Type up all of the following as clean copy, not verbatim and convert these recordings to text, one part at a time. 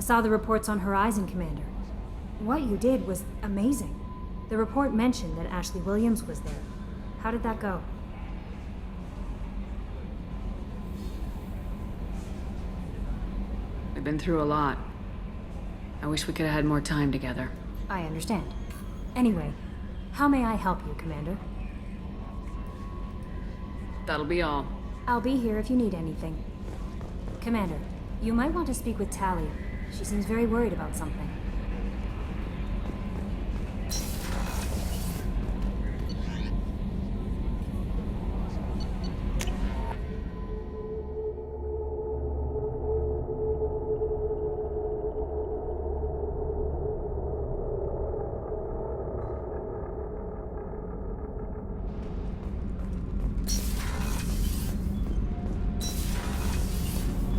I saw the reports on Horizon, Commander. What you did was amazing. The report mentioned that Ashley Williams was there. How did that go? We've been through a lot. I wish we could have had more time together. I understand. Anyway, how may I help you, Commander? That'll be all. I'll be here if you need anything. Commander, you might want to speak with Tali. She seems very worried about something.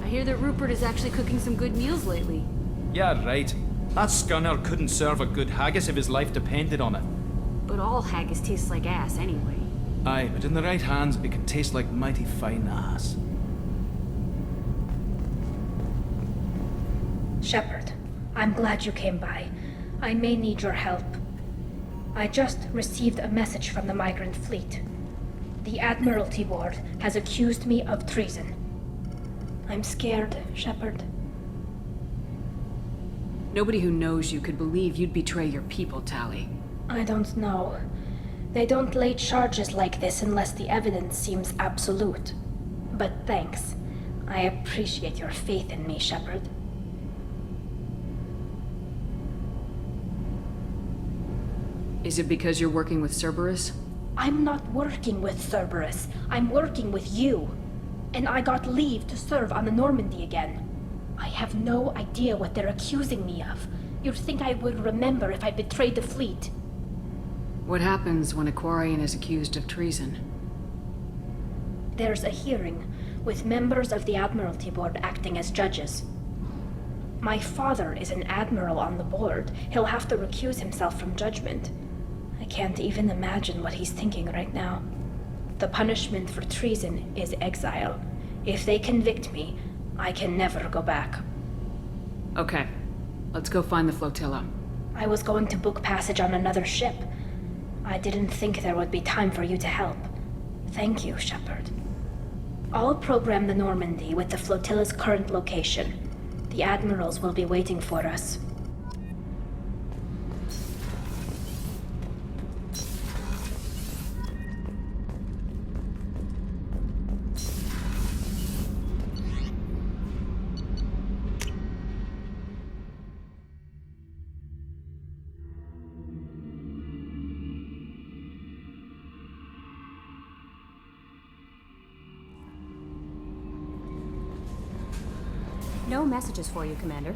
I hear that Rupert is actually cooking some good meals lately. Yeah, right. That scunner couldn't serve a good haggis if his life depended on it. But all haggis tastes like ass anyway. Aye, but in the right hands, it can taste like mighty fine ass. Shepard, I'm glad you came by. I may need your help. I just received a message from the migrant fleet. The Admiralty Board has accused me of treason. I'm scared, Shepard. Nobody who knows you could believe you'd betray your people, Tali. I don't know. They don't lay charges like this unless the evidence seems absolute. But thanks. I appreciate your faith in me, Shepard. Is it because you're working with Cerberus? I'm not working with Cerberus. I'm working with you. And I got leave to serve on the Normandy again. I have no idea what they're accusing me of. You'd think I would remember if I betrayed the fleet. What happens when a Quarian is accused of treason? There's a hearing, with members of the Admiralty Board acting as judges. My father is an admiral on the board. He'll have to recuse himself from judgment. I can't even imagine what he's thinking right now. The punishment for treason is exile. If they convict me, I can never go back. Okay, let's go find the flotilla. I was going to book passage on another ship. I didn't think there would be time for you to help. Thank you, Shepard. I'll program the Normandy with the flotilla's current location. The admirals will be waiting for us. No messages for you, Commander.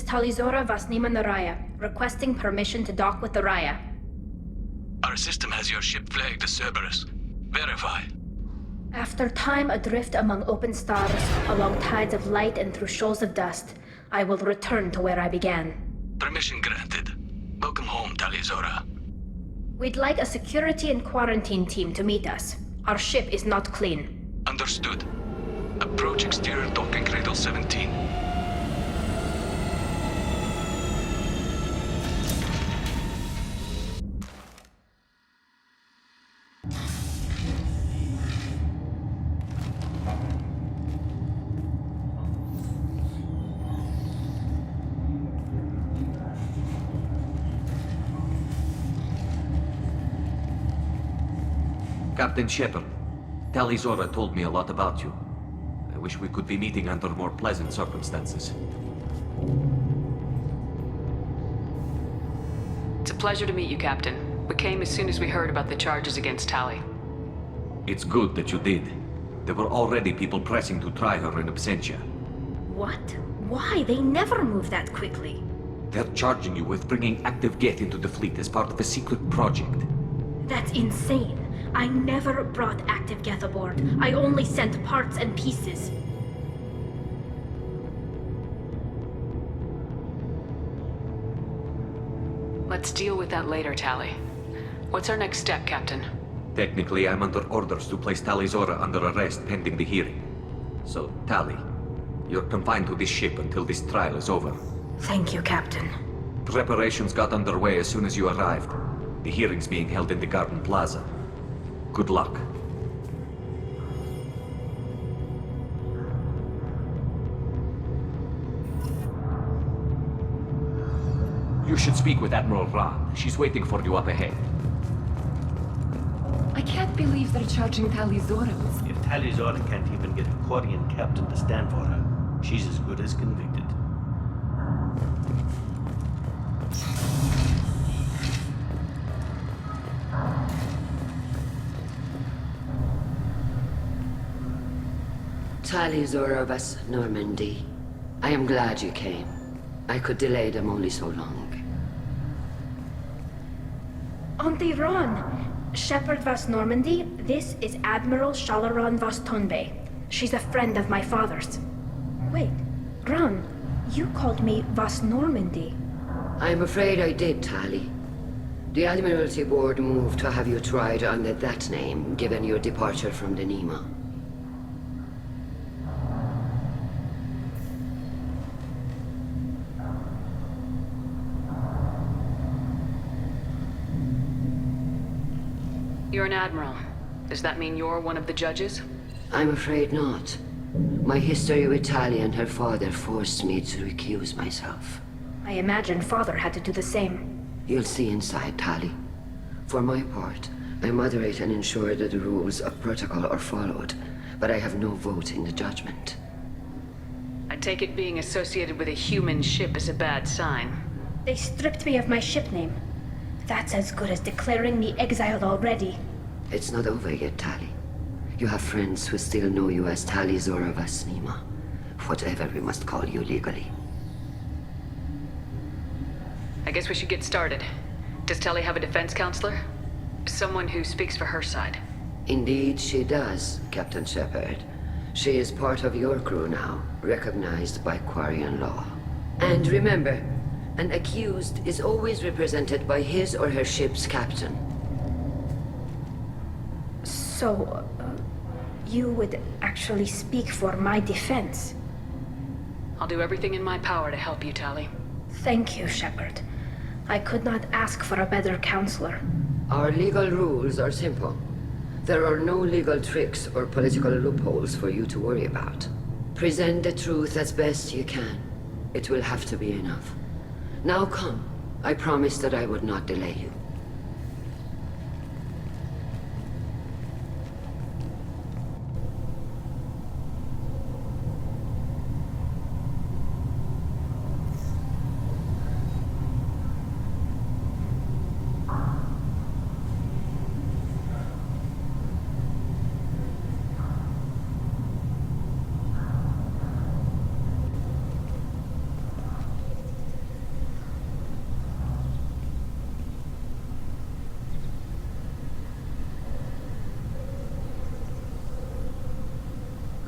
Talizora Vasnima Naraya, requesting permission to dock with the Raya. Our system has your ship flagged as Cerberus. Verify. After time adrift among open stars, along tides of light and through shoals of dust, I will return to where I began. Permission granted. Welcome home, Talizora. We'd like a security and quarantine team to meet us. Our ship is not clean. Understood. Approach exterior docking cradle 17. Captain Shepard, Talizora told me a lot about you. I wish we could be meeting under more pleasant circumstances. It's a pleasure to meet you, Captain. We came as soon as we heard about the charges against Tali. It's good that you did. There were already people pressing to try her in absentia. What? Why? They never move that quickly. They're charging you with bringing active Geth into the fleet as part of a secret project. That's insane. I never brought active Geth aboard. I only sent parts and pieces. Let's deal with that later, Tali. What's our next step, Captain? Technically, I'm under orders to place Talizora under arrest pending the hearing. So, Tali, you're confined to this ship until this trial is over. Thank you, Captain. Preparations got underway as soon as you arrived. The hearing's being held in the Garden Plaza. Good luck. You should speak with Admiral Ra. She's waiting for you up ahead. I can't believe they're charging Talizora with... If Talizora can't even get a Quarian captain to stand for her, she's as good as convicted. Talizora of us, Normandy. I am glad you came. I could delay them only so long. Auntie Ron! Shepherd Vas Normandy, this is Admiral Shalaran Vas Tonbe. She's a friend of my father's. Wait, Ron, you called me Vas Normandy. I'm afraid I did, Tali. The Admiralty Board moved to have you tried under that name, given your departure from the Nima. You're an admiral. Does that mean you're one of the judges? I'm afraid not. My history with Tali and her father forced me to recuse myself. I imagine father had to do the same. You'll see inside, Tali. For my part, I moderate and ensure that the rules of protocol are followed, but I have no vote in the judgment. I take it being associated with a human ship is a bad sign. They stripped me of my ship name. That's as good as declaring me exiled already. It's not over yet, Tali. You have friends who still know you as Talizora Vasnima. Whatever we must call you legally. I guess we should get started. Does Tali have a defense counselor? Someone who speaks for her side. Indeed, she does, Captain Shepard. She is part of your crew now, recognized by Quarian law. And remember, an accused is always represented by his or her ship's captain. So, you would actually speak for my defense? I'll do everything in my power to help you, Tali. Thank you, Shepard. I could not ask for a better counselor. Our legal rules are simple. There are no legal tricks or political loopholes for you to worry about. Present the truth as best you can. It will have to be enough. Now come. I promised that I would not delay you.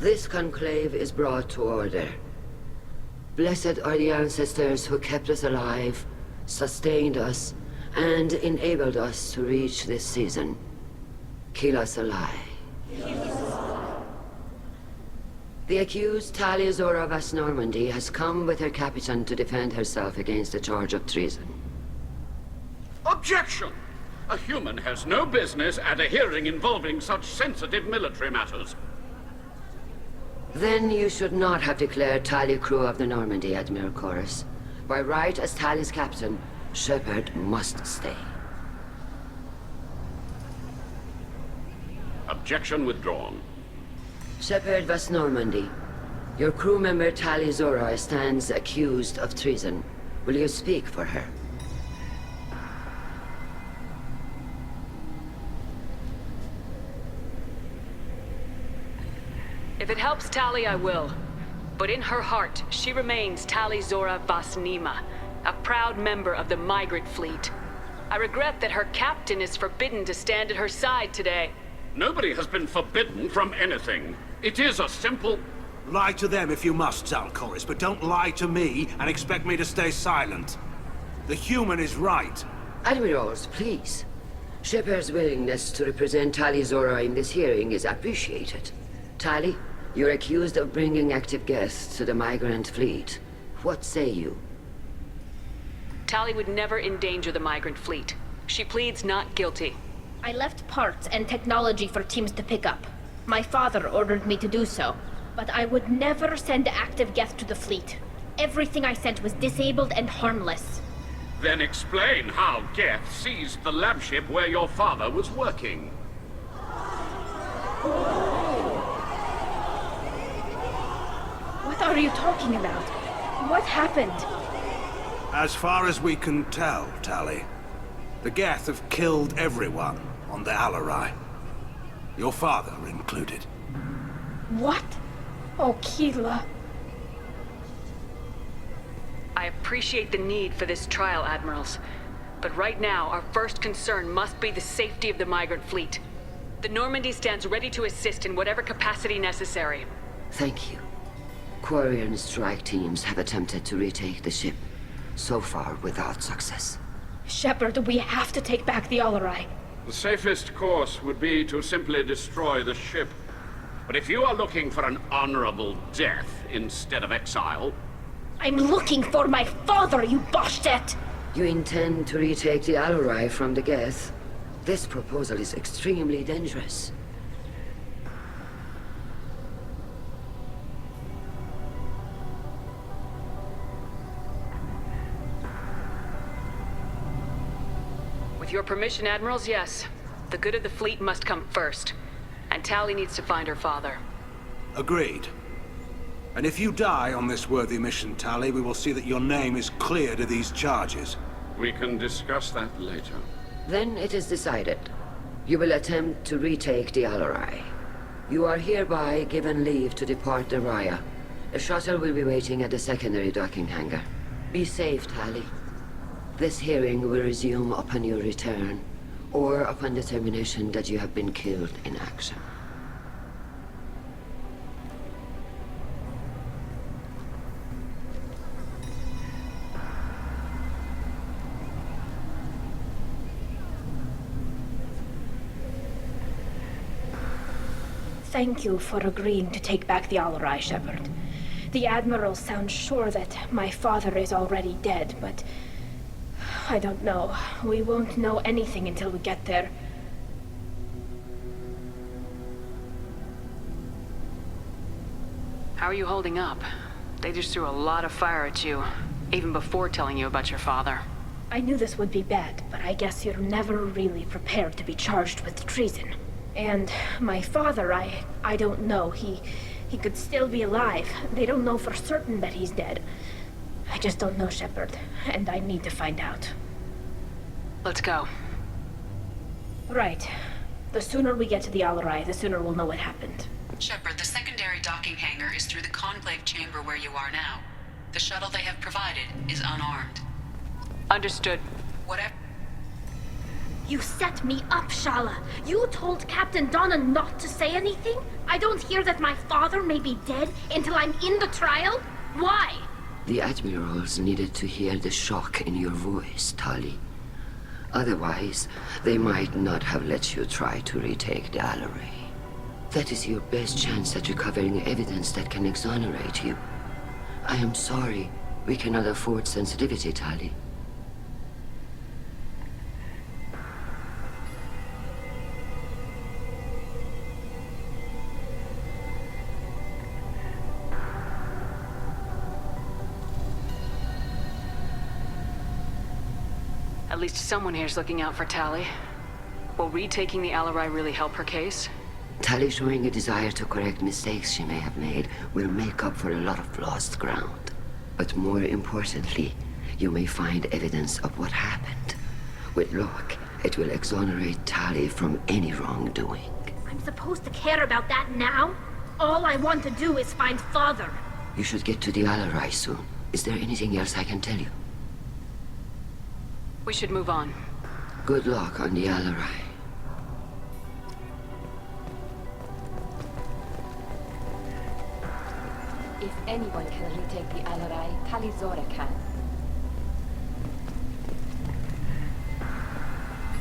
This conclave is brought to order. Blessed are the ancestors who kept us alive, sustained us, and enabled us to reach this season. Keep us alive. The accused Tali Zora Vas Normandy has come with her captain to defend herself against a charge of treason. Objection! A human has no business at a hearing involving such sensitive military matters. Then you should not have declared Tali crew of the Normandy, Admiral Chorus. By right as Tali's captain, Shepard must stay. Objection withdrawn. Shepard Vas Normandy, your crew member Tali Zora stands accused of treason. Will you speak for her? If it helps Tali, I will. But in her heart, she remains Tali Zora Vas Nima, a proud member of the migrant fleet. I regret that her captain is forbidden to stand at her side today. Nobody has been forbidden from anything. It is a simple... Lie to them if you must, Zalcoris, but don't lie to me and expect me to stay silent. The human is right. Admirals, please. Shepard's willingness to represent Tali Zora in this hearing is appreciated. Tali, you're accused of bringing active guests to the migrant fleet. What say you? Tali would never endanger the migrant fleet. She pleads not guilty. I left parts and technology for teams to pick up. My father ordered me to do so, but I would never send active guests to the fleet. Everything I sent was disabled and harmless. Then explain how Geth seized the lab ship where your father was working. What are you talking about? What happened? As far as we can tell, Tali, the Geth have killed everyone on the Alarai. Your father included. What? Oh, Keela. I appreciate the need for this trial, Admirals. But right now, our first concern must be the safety of the migrant fleet. The Normandy stands ready to assist in whatever capacity necessary. Thank you. Quarian strike teams have attempted to retake the ship, so far without success. Shepard, we have to take back the Alarai. The safest course would be to simply destroy the ship. But if you are looking for an honorable death instead of exile... I'm looking for my father, you bastet! You intend to retake the Alarai from the Geth? This proposal is extremely dangerous. With your permission, Admirals, yes. The good of the fleet must come first. And Tali needs to find her father. Agreed. And if you die on this worthy mission, Tali, we will see that your name is cleared of these charges. We can discuss that later. Then it is decided. You will attempt to retake the Alarai. You are hereby given leave to depart the Raya. A shuttle will be waiting at the secondary docking hangar. Be safe, Tali. This hearing will resume upon your return, or upon determination that you have been killed in action. Thank you for agreeing to take back the Alarai, Shepard. The Admiral sounds sure that my father is already dead, but... I don't know. We won't know anything until we get there. How are you holding up? They just threw a lot of fire at you, even before telling you about your father. I knew this would be bad, but I guess you're never really prepared to be charged with treason. And my father, I don't know. He could still be alive. They don't know for certain that he's dead. I just don't know, Shepard, and I need to find out. Let's go. Right. The sooner we get to the Alarai, the sooner we'll know what happened. Shepard, the secondary docking hangar is through the conclave chamber where you are now. The shuttle they have provided is unarmed. Understood. Whatever... You set me up, Shala. You told Captain Donna not to say anything? I don't hear that my father may be dead until I'm in the trial? Why? The admirals needed to hear the shock in your voice, Tali. Otherwise, they might not have let you try to retake the Alaray. That is your best chance at recovering evidence that can exonerate you. I am sorry. We cannot afford sensitivity, Tali. At least someone here's looking out for Tali. Will retaking the Alarai really help her case? Tali showing a desire to correct mistakes she may have made will make up for a lot of lost ground. But more importantly, you may find evidence of what happened. With luck, it will exonerate Tali from any wrongdoing. I'm supposed to care about that now? All I want to do is find Father. You should get to the Alarai soon. Is there anything else I can tell you? We should move on. Good luck on the Alarai. If anyone can retake the Alarai, Tali Zora can.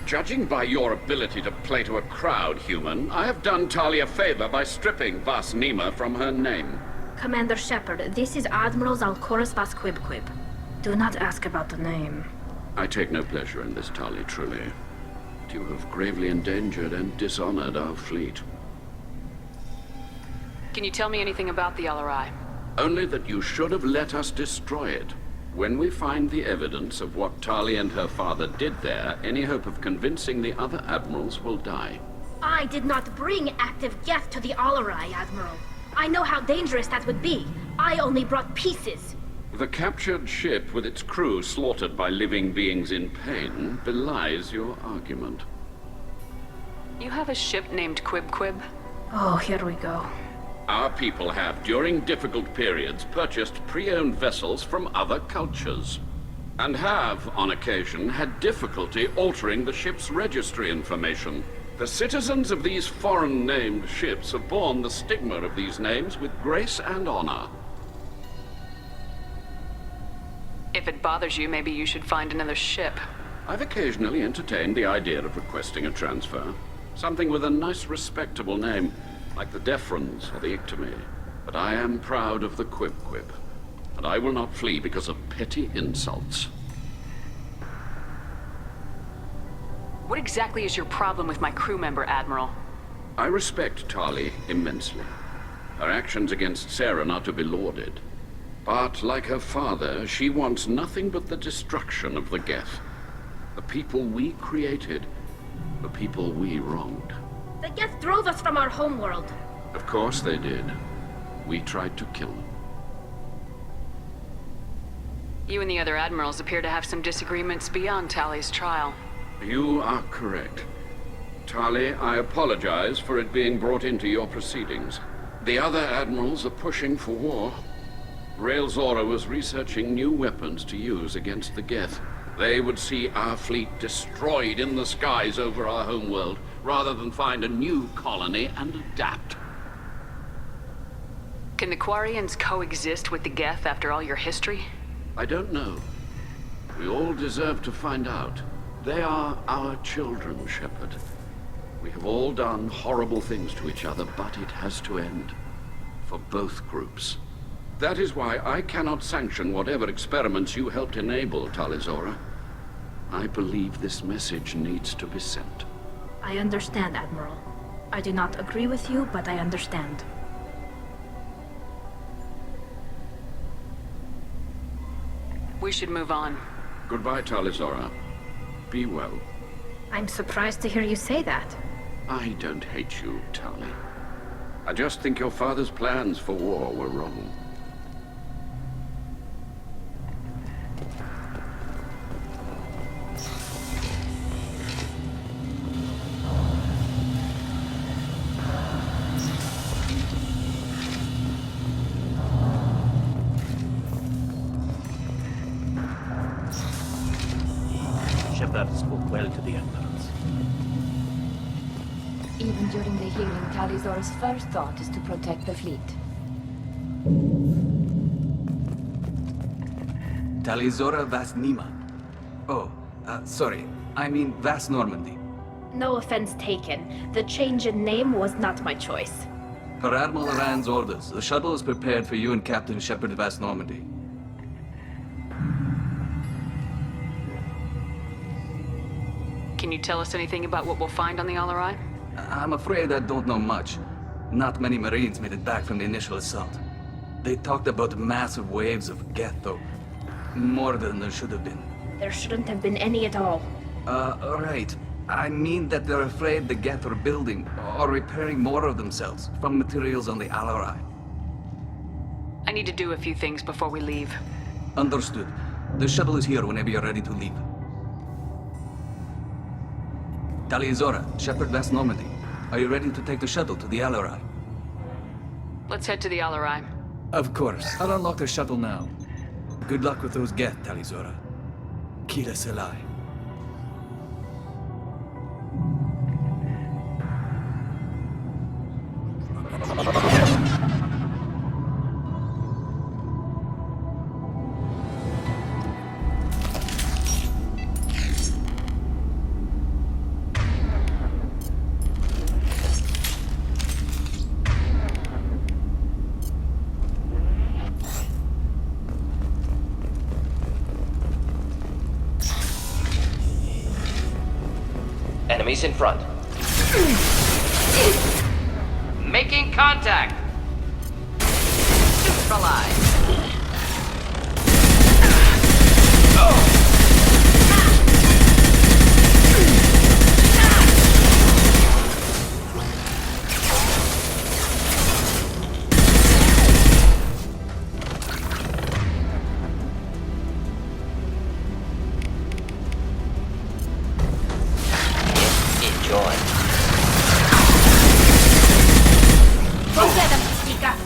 Judging by your ability to play to a crowd, human, I have done Tali a favor by stripping Vas Nima from her name. Commander Shepard, this is Admiral Zalkoris Vas Quib. Do not ask about the name. I take no pleasure in this, Tali, truly. You have gravely endangered and dishonored our fleet. Can you tell me anything about the Alarai? Only that you should have let us destroy it. When we find the evidence of what Tali and her father did there, any hope of convincing the other admirals will die. I did not bring active Geth to the Alarai, Admiral. I know how dangerous that would be. I only brought pieces. The captured ship with its crew slaughtered by living beings in pain belies your argument. You have a ship named Quib? Oh, here we go. Our people have, during difficult periods, purchased pre-owned vessels from other cultures. And have, on occasion, had difficulty altering the ship's registry information. The citizens of these foreign-named ships have borne the stigma of these names with grace and honor. If it bothers you, maybe you should find another ship. I've occasionally entertained the idea of requesting a transfer. Something with a nice, respectable name, like the Defrons or the Ictomy. But I am proud of the Quib, and I will not flee because of petty insults. What exactly is your problem with my crew member, Admiral? I respect Tali immensely. Her actions against Saren are to be lauded. But, like her father, she wants nothing but the destruction of the Geth. The people we created, the people we wronged. The Geth drove us from our homeworld. Of course they did. We tried to kill them. You and the other admirals appear to have some disagreements beyond Tali's trial. You are correct. Tali, I apologize for it being brought into your proceedings. The other admirals are pushing for war. Rael Zora was researching new weapons to use against the Geth. They would see our fleet destroyed in the skies over our homeworld, rather than find a new colony and adapt. Can the Quarians coexist with the Geth after all your history? I don't know. We all deserve to find out. They are our children, Shepard. We have all done horrible things to each other, but it has to end. For both groups. That is why I cannot sanction whatever experiments you helped enable, Tali Zora. I believe this message needs to be sent. I understand, Admiral. I do not agree with you, but I understand. We should move on. Goodbye, Tali Zora. Be well. I'm surprised to hear you say that. I don't hate you, Tali. I just think your father's plans for war were wrong. Shepard spoke well to the Admirals. Even during the healing, Talizora's first thought is to protect the fleet. Tali Zora Vas Nima. Oh, sorry. I mean Vas Normandy. No offense taken. The change in name was not my choice. Per Admiral Rand's orders, the shuttle is prepared for you and Captain Shepard Vas Normandy. Can you tell us anything about what we'll find on the Alarai? I'm afraid I don't know much. Not many Marines made it back from the initial assault. They talked about massive waves of Geth, though. More than there should have been. There shouldn't have been any at all. Right. I mean that they're afraid the Geth are building or repairing more of themselves from materials on the Alarai. I need to do a few things before we leave. Understood. The shuttle is here whenever you're ready to leave. Tali Zora, Shepard Vas Normandy. Are you ready to take the shuttle to the Alarai? Let's head to the Alarai. Of course. I'll unlock the shuttle now. Good luck with those Geth, Tali Zora. Kira Selai. Enemies in front. Making contact. Neutralize.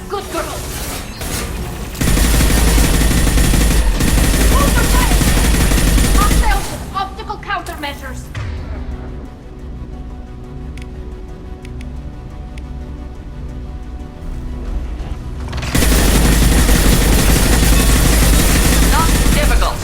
Good girl! Hostiles with optical countermeasures! Not difficult.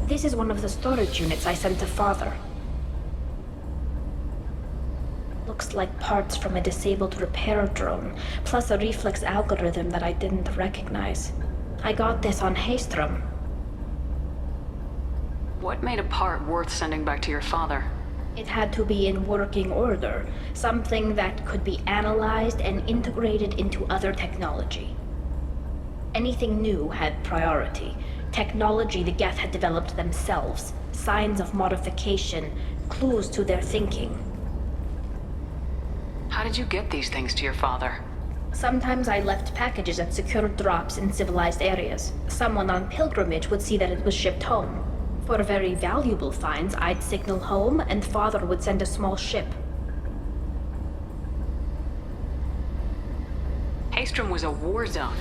This is one of the storage units I sent to Father. Looks like parts from a disabled repair drone, plus a reflex algorithm that I didn't recognize. I got this on Haystrom. What made a part worth sending back to your father? It had to be in working order, something that could be analyzed and integrated into other technology. Anything new had priority. Technology the Geth had developed themselves, signs of modification, clues to their thinking. How did you get these things to your father? Sometimes I left packages at secure drops in civilized areas. Someone on pilgrimage would see that it was shipped home. For very valuable finds, I'd signal home, and Father would send a small ship. Haystrom was a war zone.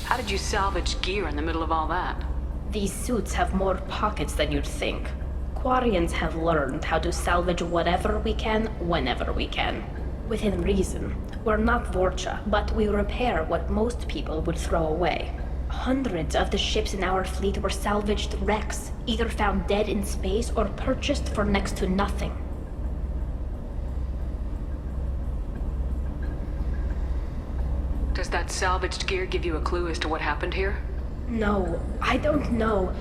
How did you salvage gear in the middle of all that? These suits have more pockets than you'd think. Quarians have learned how to salvage whatever we can, whenever we can. Within reason. We're not Vorcha, but we repair what most people would throw away. Hundreds of the ships in our fleet were salvaged wrecks, either found dead in space, or purchased for next to nothing. Does that salvaged gear give you a clue as to what happened here? No, I don't know.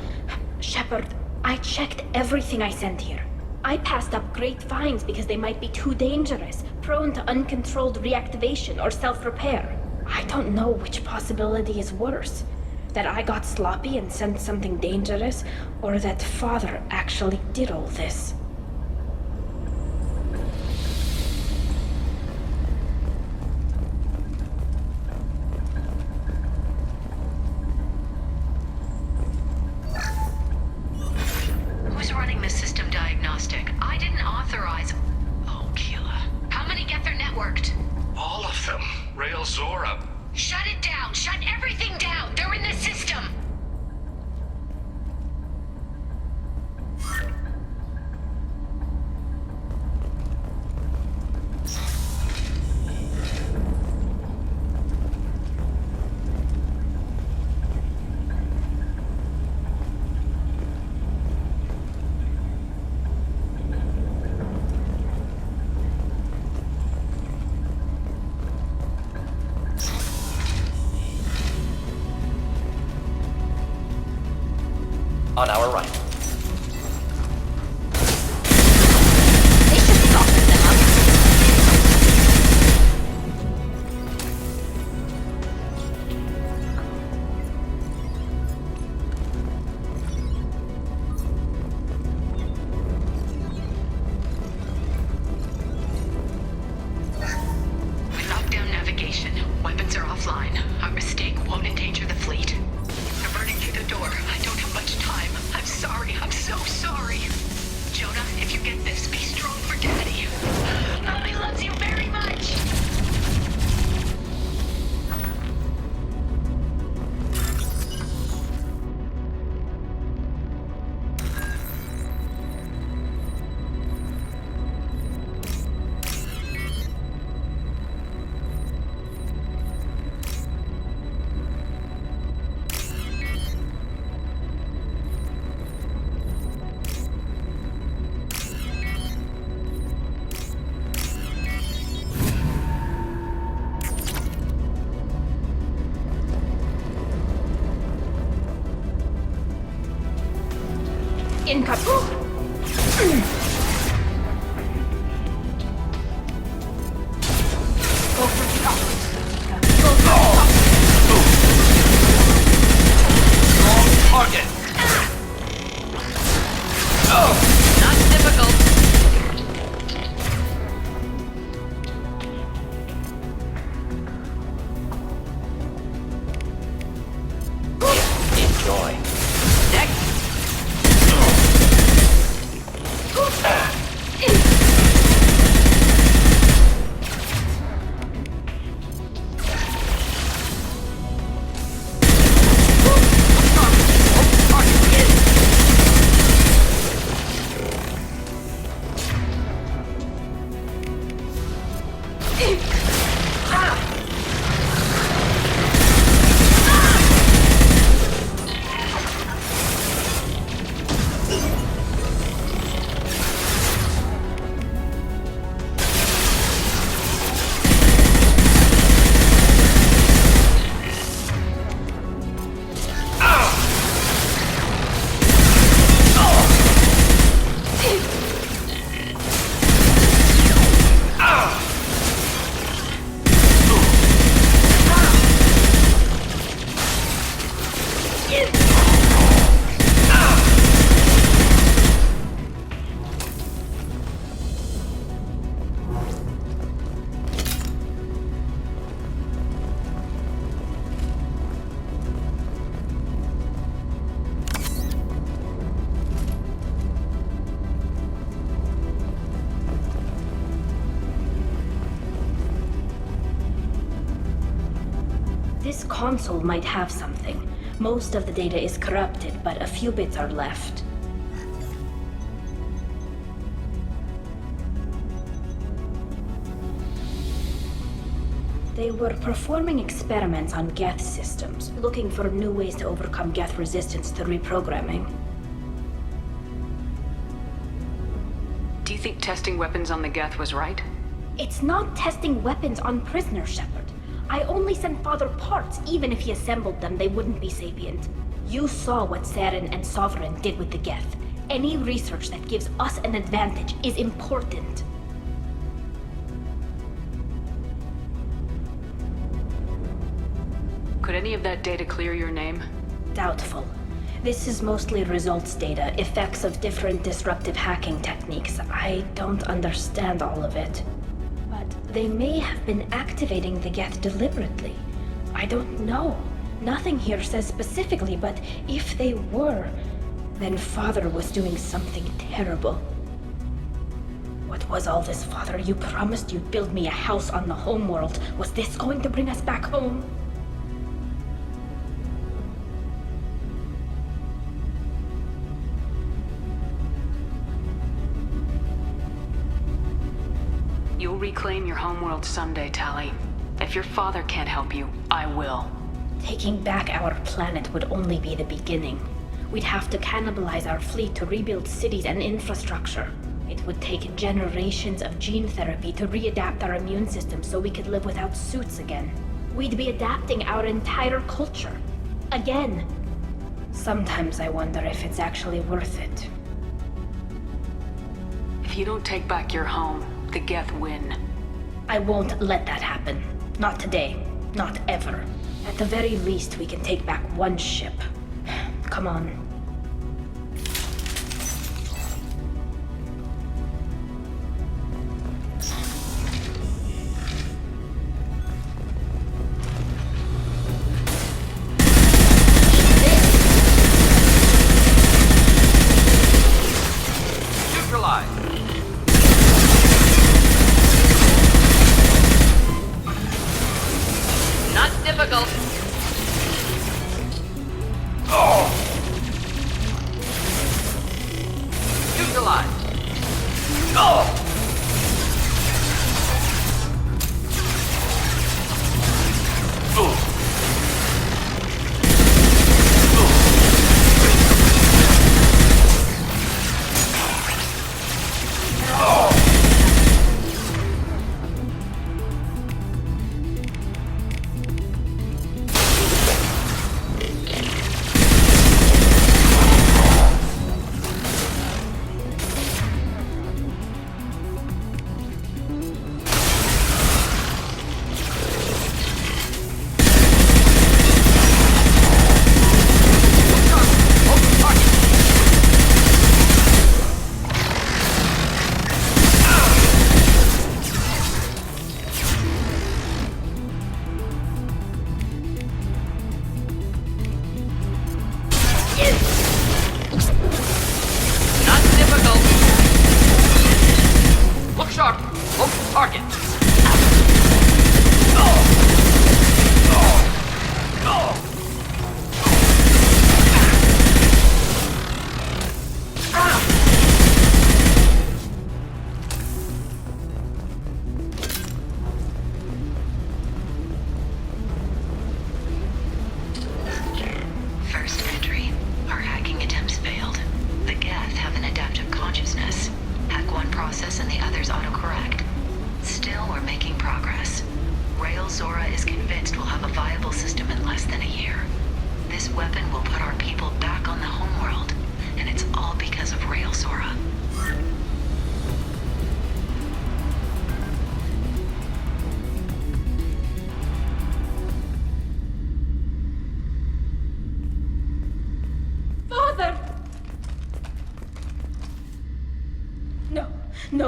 Shepard, I checked everything I sent here. I passed up great finds because they might be too dangerous, prone to uncontrolled reactivation or self-repair. I don't know which possibility is worse. That I got sloppy and sent something dangerous, or that Father actually did all this. Who's running the system diagnostic? I didn't authorize... Oh, Keela. How many get their networked? All of them. Rail Zora. Shut it down! Shut everything down! They're in the system! On our right. They should soften them up. We locked down navigation. Weapons are offline. Our mistake won't endanger the fleet. They're burning through the door. I don't have much time. I'm sorry. I'm so sorry. Jonah, if you get this, be strong for Daddy. Mommy loves you very much. This console might have something. Most of the data is corrupted, but a few bits are left. They were performing experiments on Geth systems, looking for new ways to overcome Geth resistance to reprogramming. Do you think testing weapons on the Geth was right? It's not testing weapons on prisoners, Shepard. I only sent Father parts. Even if he assembled them, they wouldn't be sapient. You saw what Saren and Sovereign did with the Geth. Any research that gives us an advantage is important. Could any of that data clear your name? Doubtful. This is mostly results data, effects of different disruptive hacking techniques. I don't understand all of it. But they may have been activating the Geth deliberately. I don't know. Nothing here says specifically, but if they were, then Father was doing something terrible. What was all this, Father? You promised you'd build me a house on the homeworld. Was this going to bring us back home? You'll reclaim your homeworld someday, Tali. If your father can't help you, I will. Taking back our planet would only be the beginning. We'd have to cannibalize our fleet to rebuild cities and infrastructure. It would take generations of gene therapy to readapt our immune system so we could live without suits again. We'd be adapting our entire culture. Again. Sometimes I wonder if it's actually worth it. If you don't take back your home, the Geth win. I won't let that happen. Not today. Not ever. At the very least, we can take back one ship. Come on.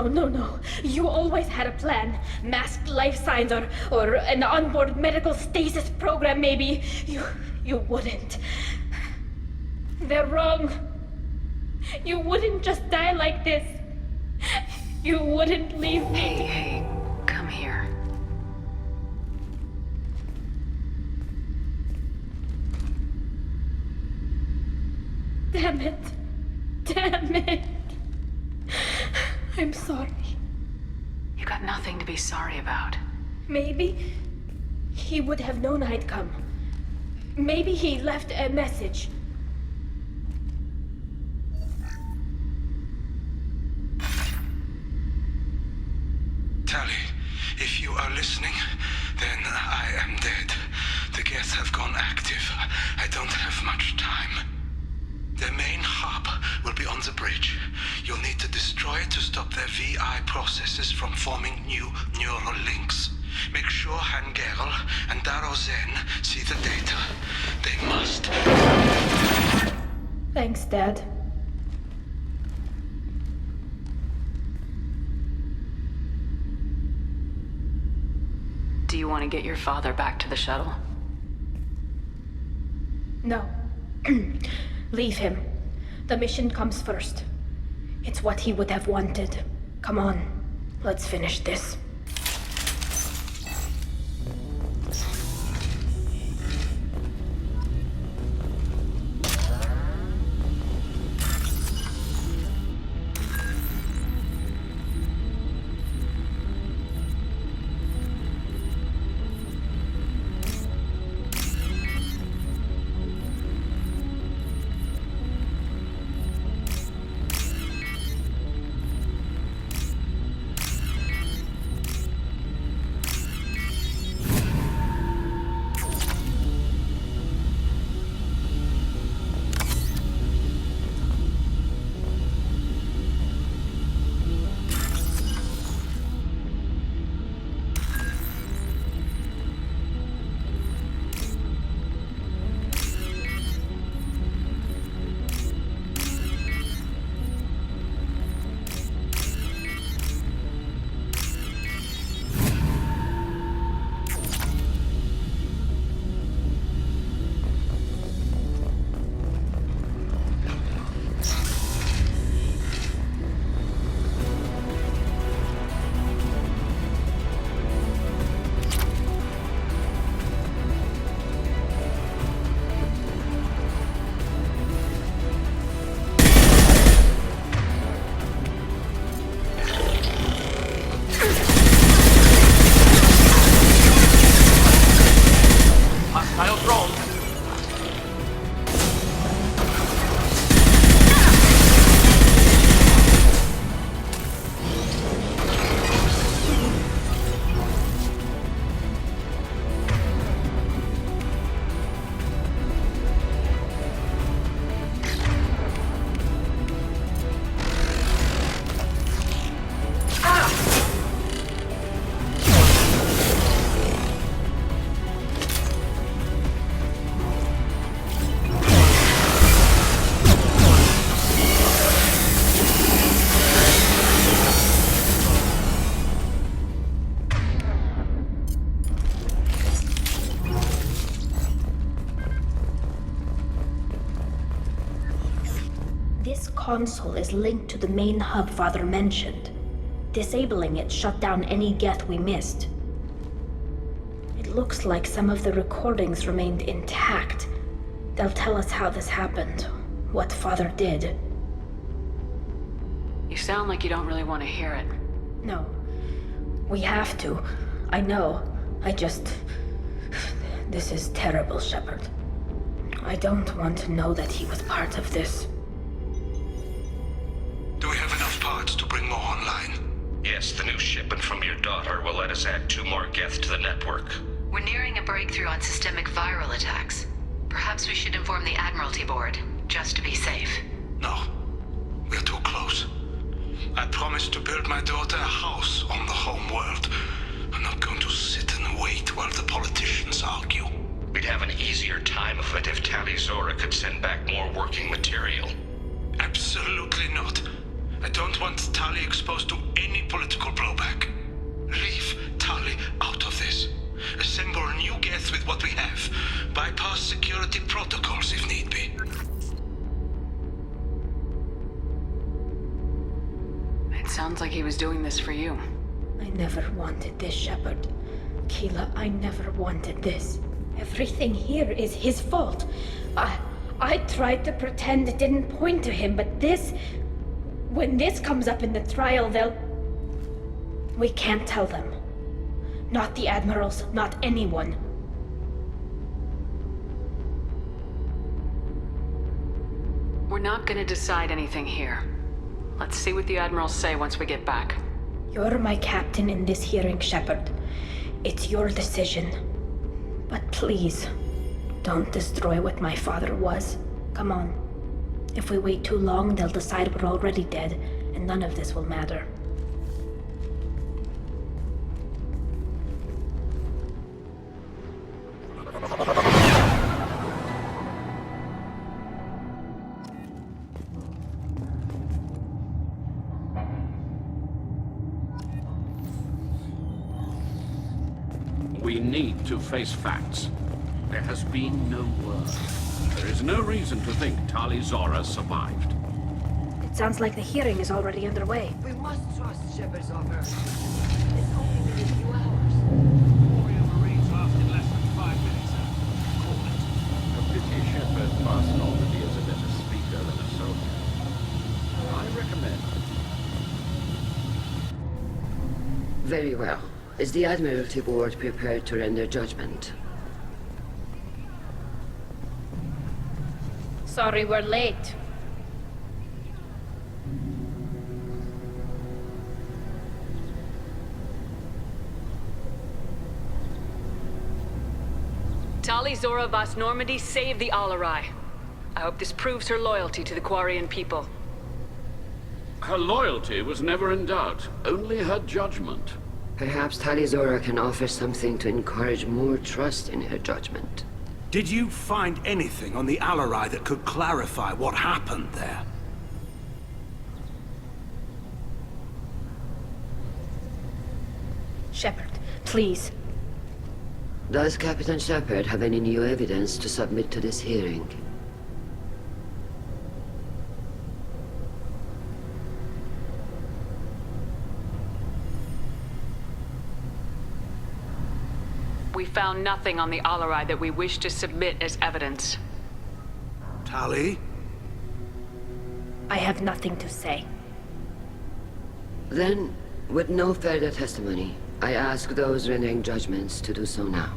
No. You always had a plan. Masked life signs or an onboard medical stasis program, maybe. You wouldn't. They're wrong. You wouldn't just die like this. You wouldn't leave me. Hey, come here. Damn it. I'm sorry. You got nothing to be sorry about. Maybe he would have known I'd come. Maybe he left a message. Tali, If you are listening, then I am dead. The Geth have gone active. I don't have much time. Their main hub will be on the bridge. You'll need to destroy it to stop their VI processes from forming new neural links. Make sure Hangerel and Daro Zen see the data. They must. Thanks, Dad. Do you want to get your father back to the shuttle? No. Leave him. The mission comes first. It's what he would have wanted. Come on, let's finish this. This console is linked to the main hub Father mentioned. Disabling it shut down any Geth we missed. It looks like some of the recordings remained intact. They'll tell us how this happened, what Father did. You sound like you don't really want to hear it. No. We have to. I know. This is terrible, Shepard. I don't want to know that he was part of this. Do we have enough parts to bring more online? Yes, the new shipment from your daughter will let us add 2 more Geth to the network. We're nearing a breakthrough on systemic viral attacks. Perhaps we should inform the Admiralty Board, just to be safe. No. We're too close. I promised to build my daughter a house on the home world. I'm not going to sit and wait while the politicians argue. We'd have an easier time of it if Tali Zora could send back more working material. Absolutely not. I don't want Tali exposed to any political blowback. Leave Tali out of this. Assemble new Geth with what we have. Bypass security protocols if need be. It sounds like he was doing this for you. I never wanted this, Shepard. Keela, I never wanted this. Everything here is his fault. I tried to pretend it didn't point to him, but this... When this comes up in the trial, they'll... We can't tell them. Not the Admirals, not anyone. We're not gonna decide anything here. Let's see what the Admirals say once we get back. You're my captain in this hearing, Shepard. It's your decision. But please, don't destroy what my father was. Come on. If we wait too long, they'll decide we're already dead, and none of this will matter. We need to face facts. There has been no word. There is no reason to think Tali Zora survived. It sounds like the hearing is already underway. We must trust Shepard's operation. It's only been a few hours. Marines lasted less than 5 minutes, sir. Call it. A pity Shepard must already is a better speaker than a soldier. I recommend. Very well. Is the Admiralty Board prepared to render judgment? Sorry we're late. Tali Zora Vas Normandy saved the Alarai. I hope this proves her loyalty to the Quarian people. Her loyalty was never in doubt, only her judgment. Perhaps Tali Zora can offer something to encourage more trust in her judgment. Did you find anything on the Alarai that could clarify what happened there? Shepard, please. Does Captain Shepard have any new evidence to submit to this hearing? We found nothing on the Alarai that we wish to submit as evidence. Tali? I have nothing to say. Then, with no further testimony, I ask those rendering judgments to do so now.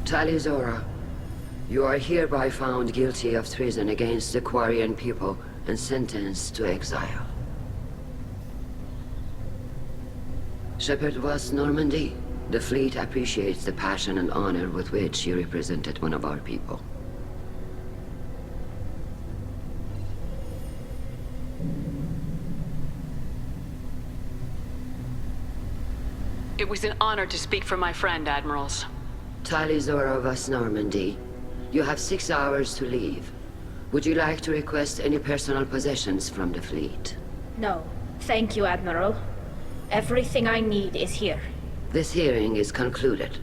Tali Zora, you are hereby found guilty of treason against the Quarian people and sentenced to exile. Shepard Vas Normandy, the fleet appreciates the passion and honor with which you represented one of our people. It was an honor to speak for my friend, Admirals. Tali Zora Vas Normandy, you have 6 hours to leave. Would you like to request any personal possessions from the fleet? No, thank you, Admiral. Everything I need is here. This hearing is concluded.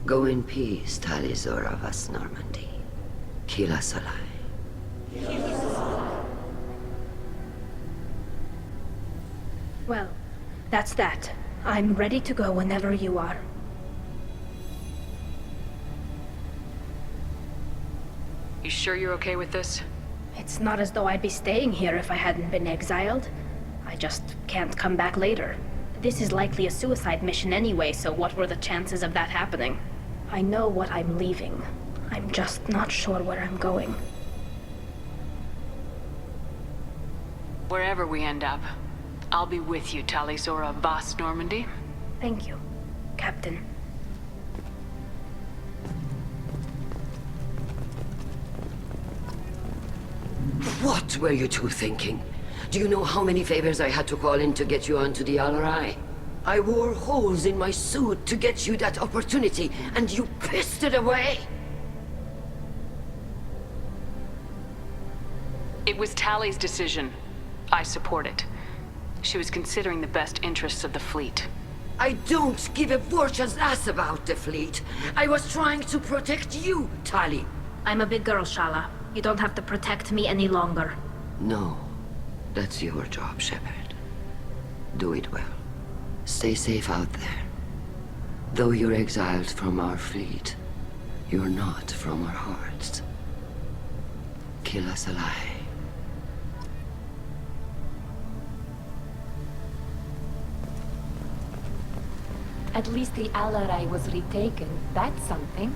Go in peace, Tali Zora Vas Normandy. Kila Salai. Well, that's that. I'm ready to go whenever you are. You sure you're okay with this? It's not as though I'd be staying here if I hadn't been exiled. I just can't come back later. This is likely a suicide mission anyway, so what were the chances of that happening? I know what I'm leaving. I'm just not sure where I'm going. Wherever we end up, I'll be with you, Tali Zora Vas Normandy. Thank you, Captain. What were you two thinking? Do you know how many favors I had to call in to get you onto the Alarai? I wore holes in my suit to get you that opportunity, and you pissed it away! It was Tali's decision. I support it. She was considering the best interests of the fleet. I don't give a fortune's ass about the fleet. I was trying to protect you, Tali. I'm a big girl, Shala. You don't have to protect me any longer. No. That's your job, Shepard. Do it well. Stay safe out there. Though you're exiled from our fleet, you're not from our hearts. Kill us alive. At least the Alarai was retaken. That's something.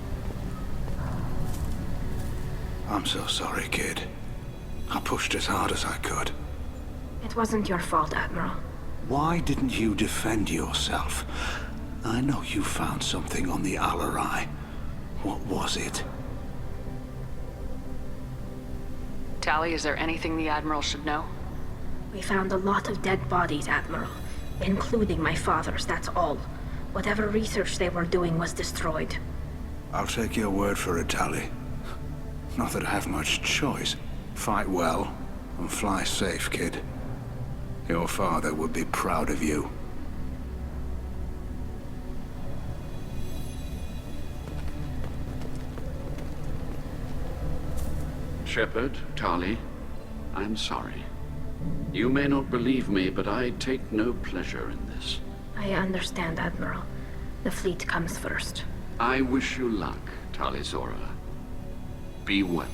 I'm so sorry, kid. I pushed as hard as I could. It wasn't your fault, Admiral. Why didn't you defend yourself? I know you found something on the Alarai. What was it? Tali, is there anything the Admiral should know? We found a lot of dead bodies, Admiral. Including my father's, that's all. Whatever research they were doing was destroyed. I'll take your word for it, Tali. Not that I have much choice. Fight well, and fly safe, kid. Your father would be proud of you. Shepard, Tali, I'm sorry. You may not believe me, but I take no pleasure in this. I understand, Admiral. The fleet comes first. I wish you luck, Tali Zora. Be well.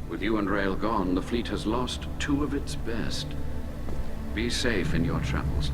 With you and Rail gone, the fleet has lost two of its best. Be safe in your travels.